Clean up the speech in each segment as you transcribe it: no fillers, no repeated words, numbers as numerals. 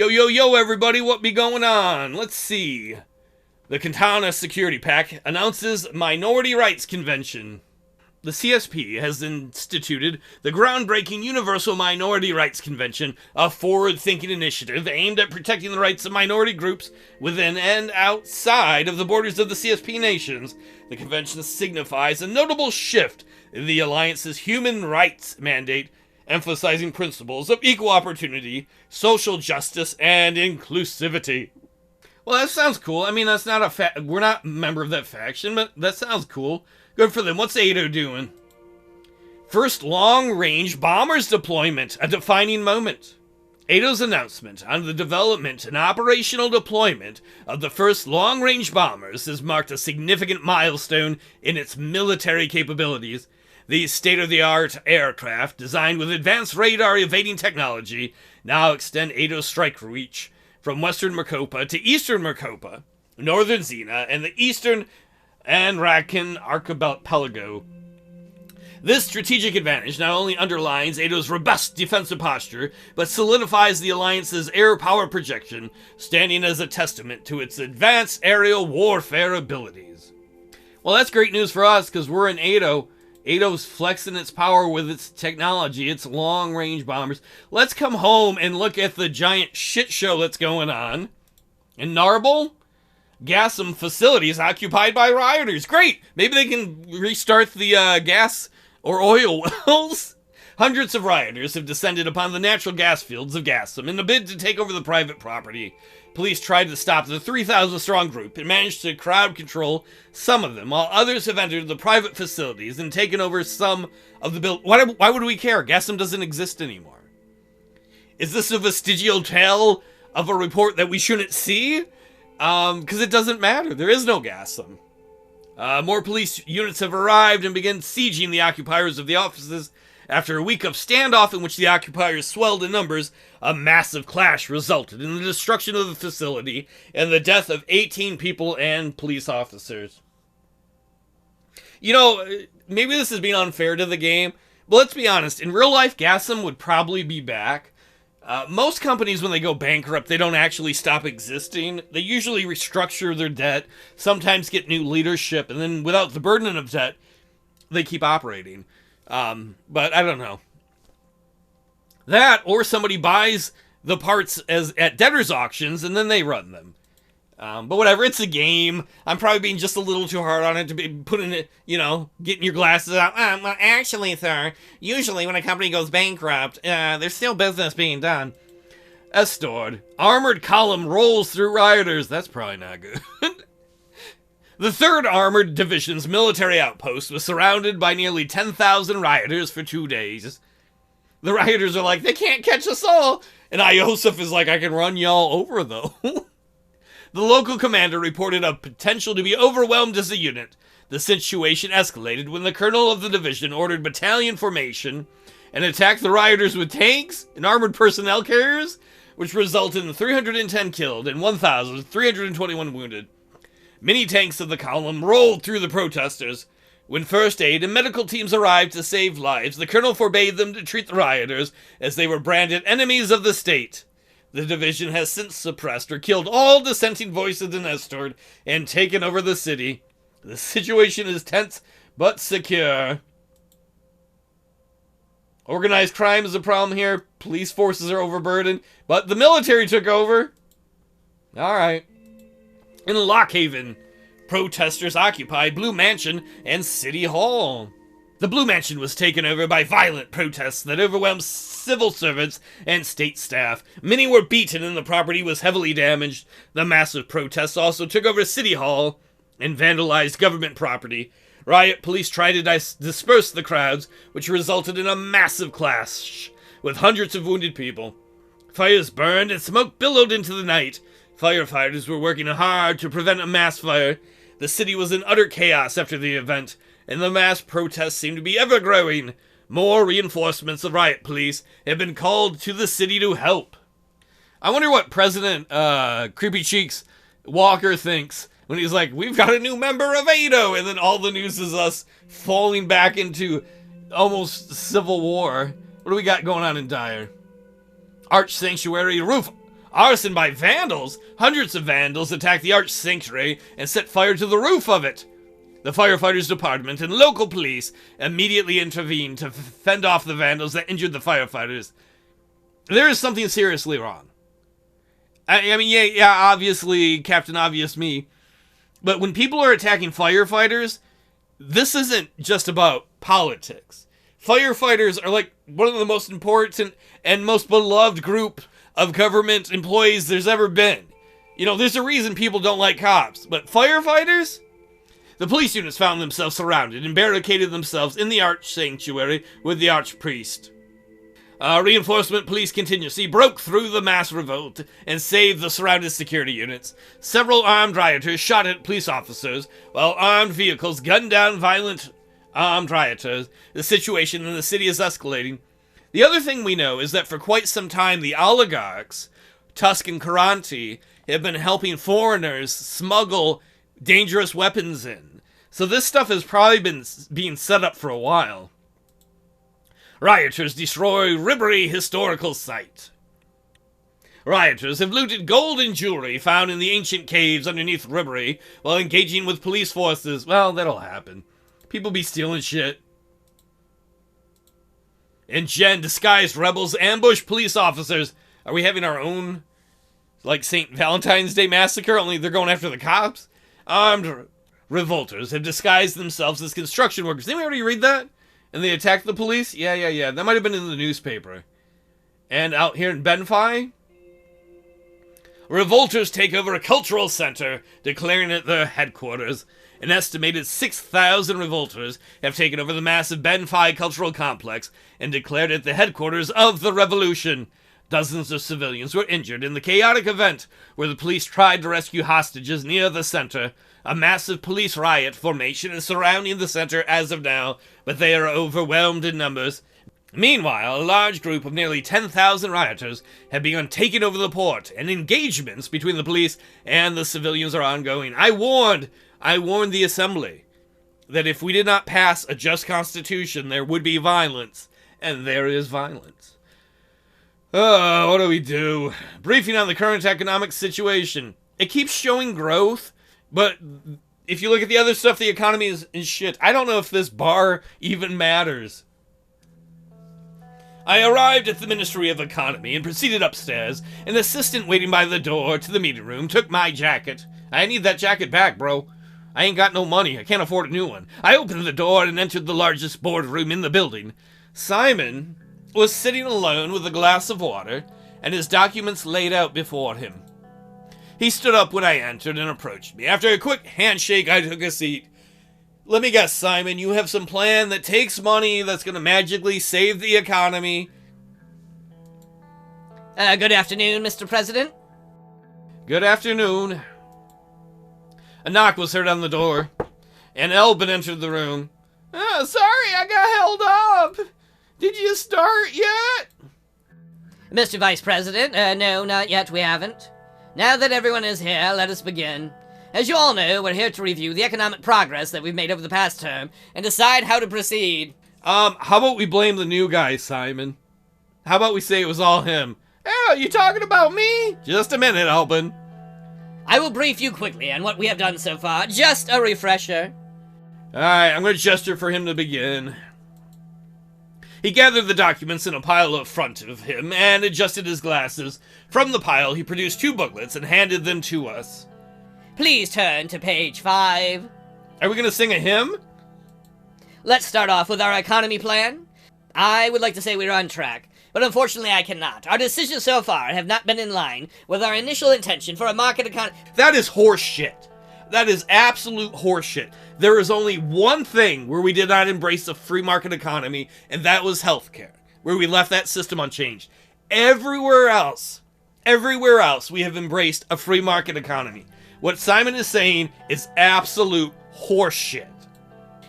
Yo, everybody, what be going on? Let's see. The Katana Security Pack announces Minority Rights Convention. The CSP has instituted the groundbreaking Universal Minority Rights Convention, a forward-thinking initiative aimed at protecting the rights of minority groups within and outside of the borders of the CSP nations. The convention signifies a notable shift in the Alliance's human rights mandate, emphasizing principles of equal opportunity, social justice, and inclusivity. Well, that sounds cool. I mean, that's not we're not a member of that faction, but that sounds cool. Good for them. What's Ado doing? First long-range bombers deployment, a defining moment. Ado's announcement on the development and operational deployment of the first long-range bombers has marked a significant milestone in its military capabilities. These state-of-the-art aircraft, designed with advanced radar evading technology, now extend Ado's strike reach from western Mercopa to eastern Mercopa, northern Xena, and the eastern Anrakan archipelago. This strategic advantage not only underlines Ado's robust defensive posture, but solidifies the Alliance's air power projection, standing as a testament to its advanced aerial warfare abilities. Well, that's great news for us, because we're in Ado. Ado's flexing its power with its technology, its long-range bombers. Let's come home and look at the giant shit show that's going on. In Narble, Gassum facilities occupied by rioters. Great! Maybe they can restart the gas or oil wells. Hundreds of rioters have descended upon the natural gas fields of Gassum in a bid to take over the private property. Police tried to stop the 3,000-strong group and managed to crowd control some of them, while others have entered the private facilities and taken over some of the build. Why would we care? Gassum doesn't exist anymore. Is this a vestigial tale of a report that we shouldn't see? Because it doesn't matter. There is no Gassum. More police units have arrived and begun sieging the occupiers of the offices. After a week of standoff in which the occupiers swelled in numbers, a massive clash resulted in the destruction of the facility and the death of 18 people and police officers. You know, maybe this is being unfair to the game, but let's be honest. In real life, Gassum would probably be back. Most companies, when they go bankrupt, they don't actually stop existing. They usually restructure their debt, sometimes get new leadership, and then without the burden of debt, they keep operating. But I don't know. That, or somebody buys the parts at debtors' auctions, and then they run them. But whatever, it's a game. I'm probably being just a little too hard on it to be putting it, getting your glasses out. Well, actually, sir, usually when a company goes bankrupt, there's still business being done. Estord, armored column rolls through rioters. That's probably not good. The 3rd Armored Division's military outpost was surrounded by nearly 10,000 rioters for 2 days. The rioters are like, they can't catch us all. And Iosef is like, I can run y'all over, though. The local commander reported a potential to be overwhelmed as a unit. The situation escalated when the colonel of the division ordered battalion formation and attacked the rioters with tanks and armored personnel carriers, which resulted in 310 killed and 1,321 wounded. Many tanks of the column rolled through the protesters. When first aid and medical teams arrived to save lives, the colonel forbade them to treat the rioters as they were branded enemies of the state. The division has since suppressed or killed all dissenting voices in Estord and taken over the city. The situation is tense but secure. Organized crime is a problem here. Police forces are overburdened, but the military took over. Alright. In Lockhaven, protesters occupy Blue Mansion and City Hall. The Blue Mansion was taken over by violent protests that overwhelmed civil servants and state staff. Many were beaten and the property was heavily damaged. The massive protests also took over City Hall and vandalized government property. Riot police tried to disperse the crowds, which resulted in a massive clash with hundreds of wounded people. Fires burned and smoke billowed into the night. Firefighters were working hard to prevent a mass fire. The city was in utter chaos after the event, and the mass protests seemed to be ever-growing. More reinforcements of riot police have been called to the city to help. I wonder what President Creepy Cheeks Walker thinks when he's like, we've got a new member of Ado, and then all the news is us falling back into almost civil war. What do we got going on in Dire? Arch Sanctuary roof Arson by vandals. Hundreds of vandals attacked the Arch Sanctuary and set fire to the roof of it. The firefighters department and local police immediately intervened to fend off the vandals that injured the firefighters. There is something seriously wrong. I mean, yeah, obviously, Captain Obvious me. But when people are attacking firefighters, this isn't just about politics. Firefighters are like one of the most important and most beloved group of government employees there's ever been. You know, there's a reason people don't like cops. But firefighters? The police units found themselves surrounded and barricaded themselves in the Arch Sanctuary with the Archpriest. Reinforcement police contingency broke through the mass revolt and saved the surrounded security units. Several armed rioters shot at police officers, while armed vehicles gunned down violent armed rioters. The situation in the city is escalating. The other thing we know is that for quite some time the oligarchs, Tusk and Karanti, have been helping foreigners smuggle dangerous weapons in. So this stuff has probably been being set up for a while. Rioters destroy Ribbery Historical Site. Rioters have looted gold and jewelry found in the ancient caves underneath Ribbery while engaging with police forces. Well, that'll happen. People be stealing shit. And Jen, disguised rebels ambush police officers. Are we having our own, like, St. Valentine's Day massacre, only they're going after the cops? Armed revolters have disguised themselves as construction workers. Didn't we already read that? And they attacked the police? Yeah. That might have been in the newspaper. And out here in Benfi, revolters take over a cultural center, declaring it their headquarters. An estimated 6,000 revolters have taken over the massive Benfi cultural complex and declared it the headquarters of the revolution. Dozens of civilians were injured in the chaotic event where the police tried to rescue hostages near the center. A massive police riot formation is surrounding the center as of now, but they are overwhelmed in numbers. Meanwhile, a large group of nearly 10,000 rioters have begun taking over the port, and engagements between the police and the civilians are ongoing. I warned the assembly that if we did not pass a just constitution, there would be violence, and there is violence. Oh, what do we do? Briefing on the current economic situation. It keeps showing growth, but if you look at the other stuff, the economy is shit. I don't know if this bar even matters. I arrived at the Ministry of Economy and proceeded upstairs. An assistant waiting by the door to the meeting room took my jacket. I need that jacket back, bro. I ain't got no money. I can't afford a new one. I opened the door and entered the largest boardroom in the building. Simon was sitting alone with a glass of water and his documents laid out before him. He stood up when I entered and approached me. After a quick handshake, I took a seat. Let me guess, Simon, you have some plan that takes money that's going to magically save the economy. Good afternoon, Mr. President. Good afternoon. A knock was heard on the door, and Elbin entered the room. Sorry, I got held up. Did you start yet? Mr. Vice President, no, not yet, we haven't. Now that everyone is here, let us begin. As you all know, we're here to review the economic progress that we've made over the past term and decide how to proceed. How about we blame the new guy, Simon? How about we say it was all him? Oh, you talking about me? Just a minute, Albin. I will brief you quickly on what we have done so far. Just a refresher. Alright, I'm going to gesture for him to begin. He gathered the documents in a pile in front of him and adjusted his glasses. From the pile, he produced 2 booklets and handed them to us. Please turn to page 5. Are we going to sing a hymn? Let's start off with our economy plan. I would like to say we're on track, but unfortunately I cannot. Our decisions so far have not been in line with our initial intention for a market economy. That is horse shit. That is absolute horseshit. There is only one thing where we did not embrace a free market economy, and that was healthcare, where we left that system unchanged. Everywhere else, we have embraced a free market economy. What Simon is saying is absolute horseshit.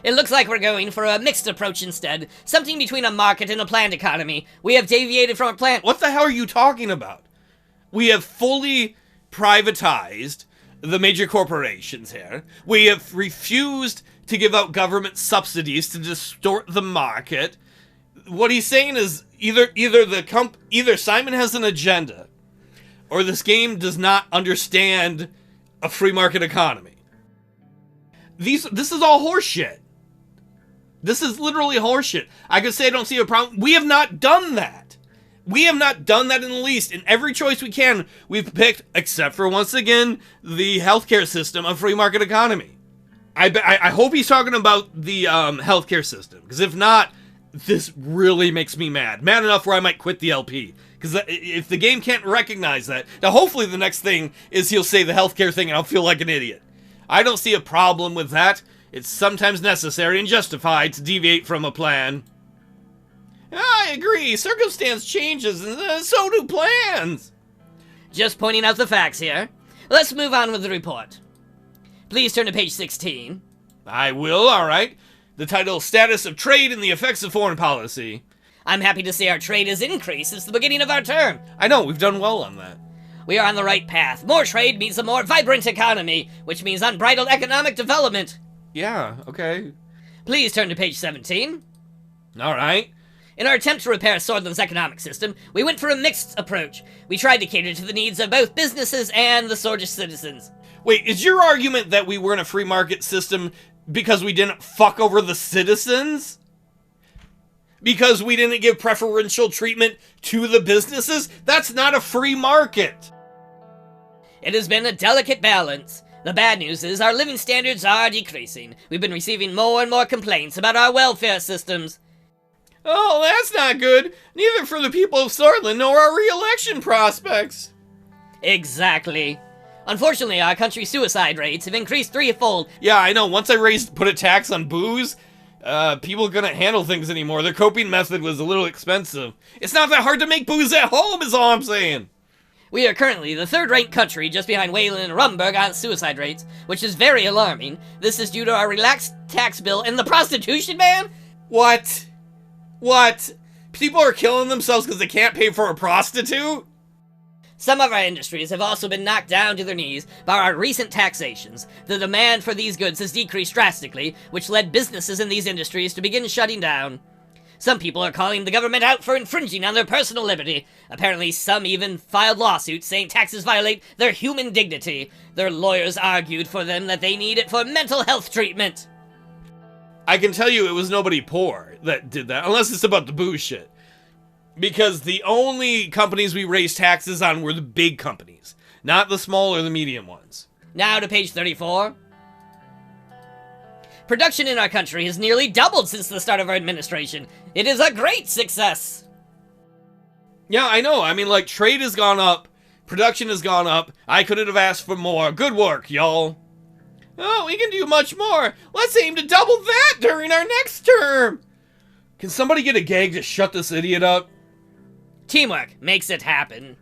It looks like we're going for a mixed approach instead, something between a market and a planned economy. We have deviated from a plan. What the hell are you talking about? We have fully privatized the major corporations here. We have refused to give out government subsidies to distort the market. What he's saying is either Simon has an agenda, or this game does not understand a free market economy. This is all horseshit. This is literally horseshit. I could say I don't see a problem. We have not done that. We have not done that in the least. In every choice we can, we've picked, except for, once again, the healthcare system, a free market economy. I hope he's talking about the healthcare system, because if not, this really makes me mad. Mad enough where I might quit the LP. Because if the game can't recognize that, now hopefully the next thing is he'll say the healthcare thing and I'll feel like an idiot. I don't see a problem with that. It's sometimes necessary and justified to deviate from a plan. I agree. Circumstance changes, and so do plans. Just pointing out the facts here. Let's move on with the report. Please turn to page 16. I will, alright. The title, Status of Trade and the Effects of Foreign Policy. I'm happy to say our trade has increased since the beginning of our term. I know, we've done well on that. We are on the right path. More trade means a more vibrant economy, which means unbridled economic development. Yeah, okay. Please turn to page 17. Alright. In our attempt to repair Sordland's economic system, we went for a mixed approach. We tried to cater to the needs of both businesses and the Sordish citizens. Wait, is your argument that we were in a free market system because we didn't fuck over the citizens? Because we didn't give preferential treatment to the businesses? That's not a free market! It has been a delicate balance. The bad news is our living standards are decreasing. We've been receiving more and more complaints about our welfare systems. Oh, that's not good. Neither for the people of Sordland nor our re-election prospects. Exactly. Unfortunately, our country's suicide rates have increased threefold. Yeah, I know. Once I put a tax on booze, people couldn't handle things anymore. Their coping method was a little expensive. It's not that hard to make booze at home, is all I'm saying. We are currently the third-ranked country just behind Wayland and Rumburg on suicide rates, which is very alarming. This is due to our relaxed tax bill and the prostitution ban? What? What? People are killing themselves because they can't pay for a prostitute? Some of our industries have also been knocked down to their knees by our recent taxations. The demand for these goods has decreased drastically, which led businesses in these industries to begin shutting down. Some people are calling the government out for infringing on their personal liberty. Apparently, some even filed lawsuits saying taxes violate their human dignity. Their lawyers argued for them that they need it for mental health treatment. I can tell you it was nobody poor that did that, unless it's about the booze shit. Because the only companies we raised taxes on were the big companies, not the small or the medium ones. Now to page 34. Production in our country has nearly doubled since the start of our administration. It is a great success. Yeah, I know. I mean, like, trade has gone up, production has gone up. I couldn't have asked for more. Good work, y'all. Oh, we can do much more. Let's aim to double that during our next term. Can somebody get a gag to shut this idiot up? Teamwork makes it happen.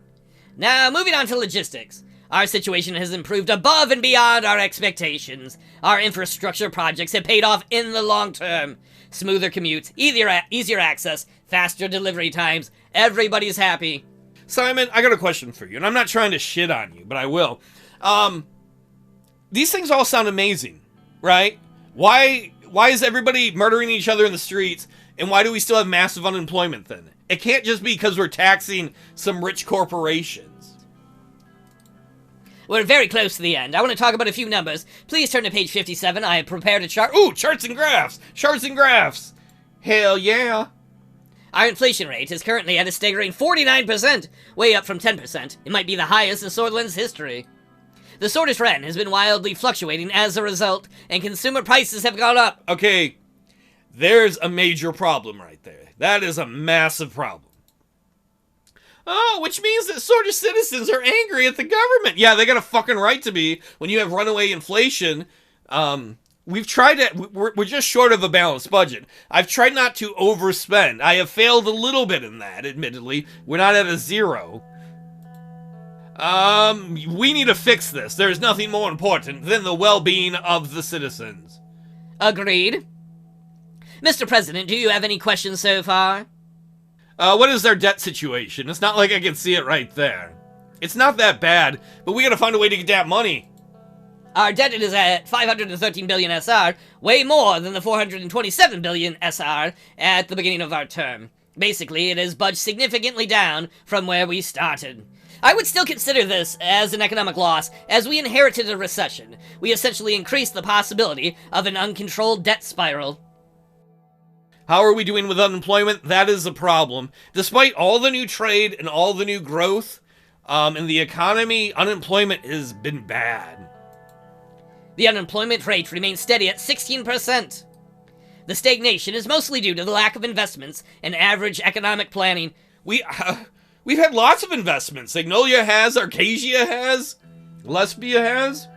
Now, moving on to logistics. Our situation has improved above and beyond our expectations. Our infrastructure projects have paid off in the long term. Smoother commutes, easier access, faster delivery times. Everybody's happy. Simon, I got a question for you, and I'm not trying to shit on you, but I will. These things all sound amazing, right? Why is everybody murdering each other in the streets, and why do we still have massive unemployment then? It can't just be because we're taxing some rich corporations. We're very close to the end. I want to talk about a few numbers. Please turn to page 57. I have prepared a chart. Ooh, charts and graphs! Charts and graphs! Hell yeah! Our inflation rate is currently at a staggering 49%, way up from 10%. It might be the highest in Sordland's history. The Sordish Ren has been wildly fluctuating as a result, and consumer prices have gone up. Okay, there's a major problem right there. That is a massive problem. Oh, which means that Sordish citizens are angry at the government. Yeah, they got a fucking right to be when you have runaway inflation. We've tried to, we're just short of a balanced budget. I've tried not to overspend. I have failed a little bit in that, admittedly. We're not at a zero. We need to fix this. There's nothing more important than the well-being of the citizens. Agreed. Mr. President, do you have any questions so far? What is their debt situation? It's not like I can see it right there. It's not that bad, but we gotta find a way to get that money. Our debt is at 513 billion SR, way more than the 427 billion SR at the beginning of our term. Basically, it has budged significantly down from where we started. I would still consider this as an economic loss, as we inherited a recession. We essentially increased the possibility of an uncontrolled debt spiral. How are we doing with unemployment? That is a problem. Despite all the new trade and all the new growth in the economy, unemployment has been bad. The unemployment rate remains steady at 16%. The stagnation is mostly due to the lack of investments and average economic planning. We've had lots of investments. Agnolia has, Arcasia has, Lesbia has.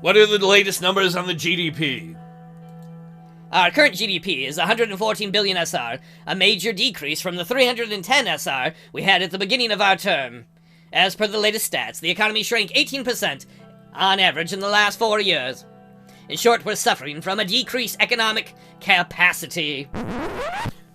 What are the latest numbers on the GDP? Our current GDP is 114 billion SR, a major decrease from the 310 SR we had at the beginning of our term. As per the latest stats, the economy shrank 18% on average in the last 4 years. In short, we're suffering from a decreased economic capacity.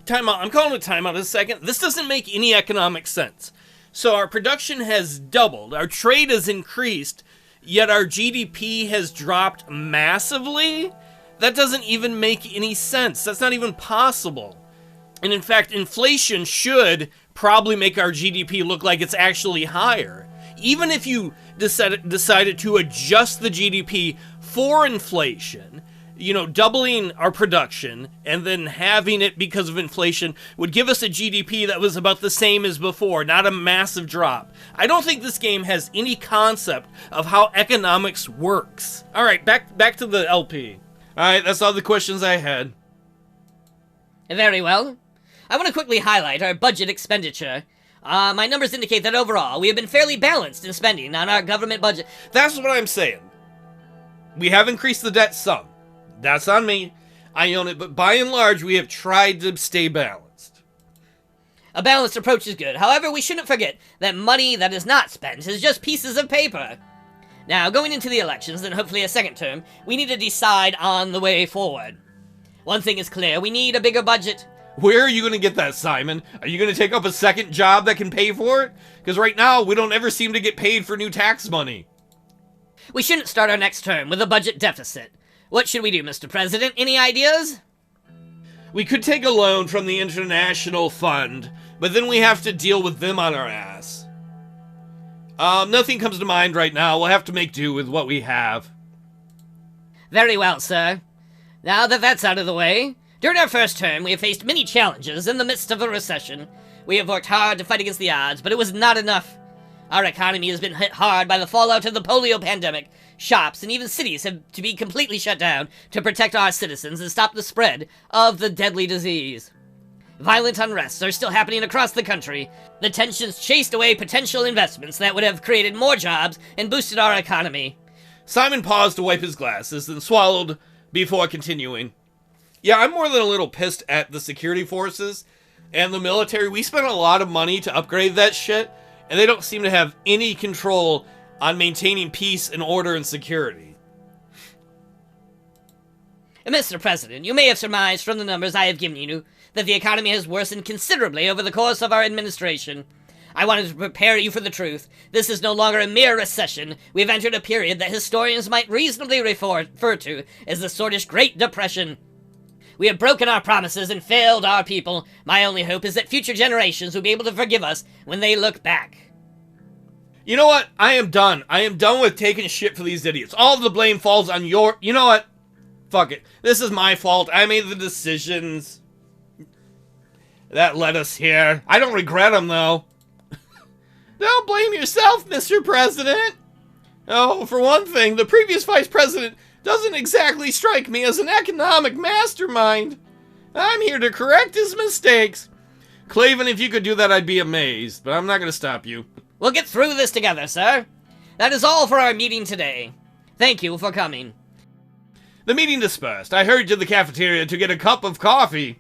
Time out. I'm calling a timeout a second. This doesn't make any economic sense. So our production has doubled, our trade has increased, yet our GDP has dropped massively? That doesn't even make any sense. That's not even possible. And in fact, inflation should probably make our GDP look like it's actually higher. Even if you decided to adjust the GDP for inflation, doubling our production and then having it because of inflation would give us a GDP that was about the same as before, not a massive drop. I don't think this game has any concept of how economics works. All right, back to the LP. All right, that's all the questions I had. Very well. I want to quickly highlight our budget expenditure. My numbers indicate that overall, we have been fairly balanced in spending on our government budget. That's what I'm saying. We have increased the debt some. That's on me. I own it, but by and large, we have tried to stay balanced. A balanced approach is good. However, we shouldn't forget that money that is not spent is just pieces of paper. Now, going into the elections, and hopefully a second term, we need to decide on the way forward. One thing is clear, we need a bigger budget. Where are you going to get that, Simon? Are you going to take up a second job that can pay for it? Because right now, we don't ever seem to get paid for new tax money. We shouldn't start our next term with a budget deficit. What should we do, Mr. President? Any ideas? We could take a loan from the International Fund, but then we have to deal with them on our ass. Nothing comes to mind right now. We'll have to make do with what we have. Very well, sir. Now that that's out of the way, during our first term, we have faced many challenges in the midst of a recession. We have worked hard to fight against the odds, but it was not enough. Our economy has been hit hard by the fallout of the polio pandemic. Shops and even cities have to be completely shut down to protect our citizens and stop the spread of the deadly disease. Violent unrests are still happening across the country. The tensions chased away potential investments that would have created more jobs and boosted our economy. Simon paused to wipe his glasses, then swallowed before continuing. Yeah, I'm more than a little pissed at the security forces and the military. We spent a lot of money to upgrade that shit, and they don't seem to have any control on maintaining peace and order and security. Mr. President, you may have surmised from the numbers I have given you that the economy has worsened considerably over the course of our administration. I wanted to prepare you for the truth. This is no longer a mere recession. We have entered a period that historians might reasonably refer to as the Sordish Great Depression. We have broken our promises and failed our people. My only hope is that future generations will be able to forgive us when they look back. You know what? I am done. I am done with taking shit for these idiots. All of the blame falls on your... You know what? Fuck it. This is my fault. I made the decisions that led us here. I don't regret them, though. Don't blame yourself, Mr. President. Oh, for one thing, the previous vice president doesn't exactly strike me as an economic mastermind. I'm here to correct his mistakes. Claven, if you could do that, I'd be amazed, but I'm not going to stop you. We'll get through this together, sir. That is all for our meeting today. Thank you for coming. The meeting dispersed. I hurried to the cafeteria to get a cup of coffee.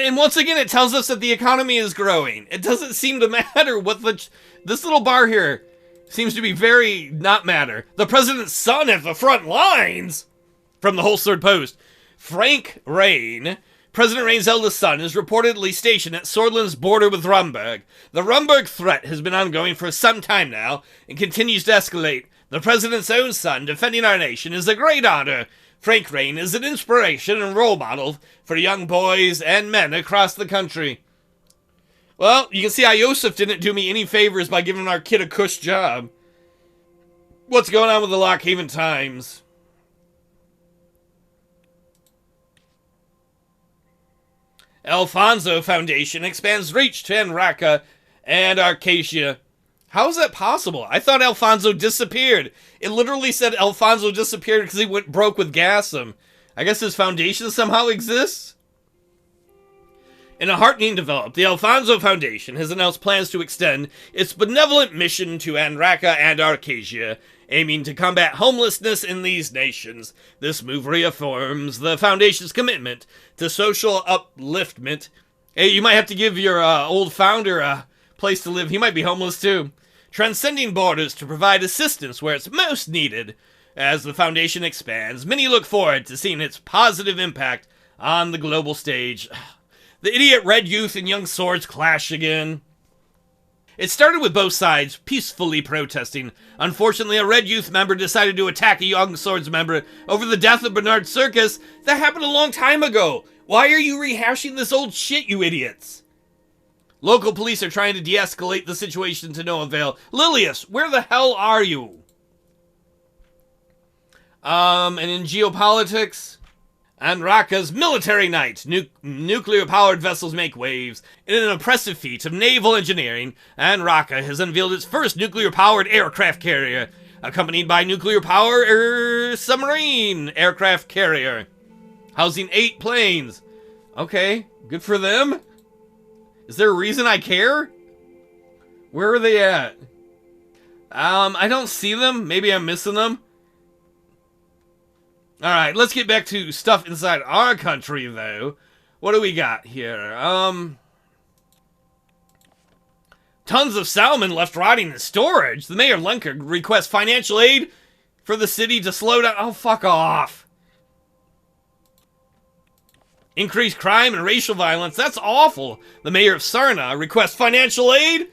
And once again, it tells us that the economy is growing. It doesn't seem to matter what this little bar here seems to be very not matter. The president's son at the front lines! From the Holstered Post. Frank Rayne, President Rayne's eldest son, is reportedly stationed at Sordland's border with Rumburg. The Rumburg threat has been ongoing for some time now and continues to escalate. The president's own son defending our nation is a great honor Frank Rayne is an inspiration and role model for young boys and men across the country. Well, you can see Iosef didn't do me any favors by giving our kid a cush job. What's going on with the Lockhaven Times? Alfonso Foundation expands reach to Anraka and Arcasia. How is that possible? I thought Alfonso disappeared. It literally said Alfonso disappeared because he went broke with Gassam. I guess his foundation somehow exists? In a heartening development, the Alfonso Foundation has announced plans to extend its benevolent mission to Anraka and Arcasia, aiming to combat homelessness in these nations. This move reaffirms the Foundation's commitment to social upliftment. Hey, you might have to give your old founder a place to live. He might be homeless too. Transcending borders to provide assistance where it's most needed. As the Foundation expands, many look forward to seeing its positive impact on the global stage. The idiot red youth and young swords clash again. It started with both sides peacefully protesting. Unfortunately, a red youth member decided to attack a young swords member over the death of Bernard Circus. That happened a long time ago. Why are you rehashing this old shit, you idiots? Local police are trying to de-escalate the situation to no avail. Lilius, where the hell are you? And in geopolitics, Anraka's military night. Nuclear-powered vessels make waves. In an impressive feat of naval engineering, Anraka has unveiled its first nuclear-powered aircraft carrier, accompanied by nuclear-powered submarine aircraft carrier, housing 8 planes. Okay, good for them. Is there a reason I care? Where are they at? I don't see them. Maybe I'm missing them. Alright, let's get back to stuff inside our country, though. What do we got here? Tons of salmon left rotting in storage. The mayor of Lenker requests financial aid for the city to slow down. Oh, fuck off. Increased crime and racial violence. That's awful. The mayor of Sarna requests financial aid.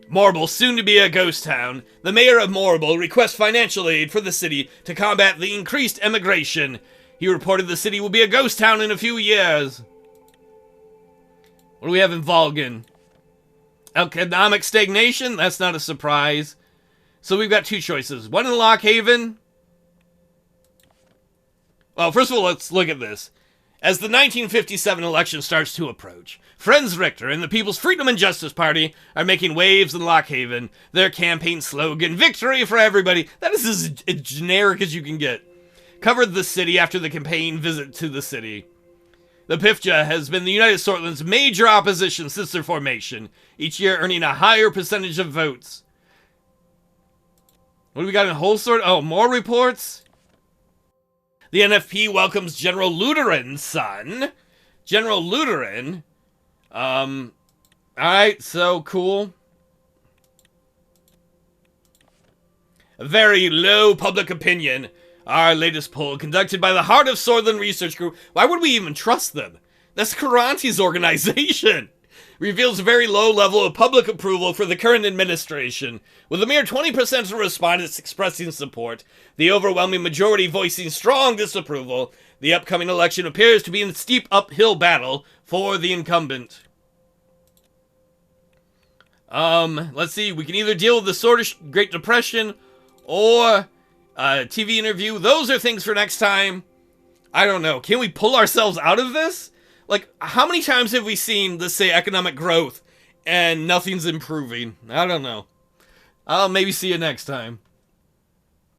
Morble, soon to be a ghost town. The mayor of Morble requests financial aid for the city to combat the increased emigration. He reported the city will be a ghost town in a few years. What do we have in Volgan? Economic stagnation? That's not a surprise. So we've got 2 choices. One in Lockhaven. Well, first of all, let's look at this. As the 1957 election starts to approach, Franz Richter and the People's Freedom and Justice Party are making waves in Lockhaven. Their campaign slogan, "Victory for Everybody," that is as generic as you can get, covered the city after the campaign visit to the city. The PIFJA has been the United Sordland's major opposition since their formation, each year earning a higher percentage of votes. What do we got in Holsword? Oh, more reports? The NFP welcomes General Lutheran's son. General Lutheran. Alright, so cool. A very low public opinion. Our latest poll, conducted by the Heart of Sordland Research Group. Why would we even trust them? That's Karanti's organization. Reveals a very low level of public approval for the current administration, with a mere 20% of respondents expressing support, the overwhelming majority voicing strong disapproval. The upcoming election appears to be a steep uphill battle for the incumbent. Let's see, we can either deal with the Swedish Great Depression or a TV interview. Those are things for next time. I don't know. Can we pull ourselves out of this? Like, how many times have we seen, let's say, economic growth and nothing's improving? I don't know. I'll maybe see you next time.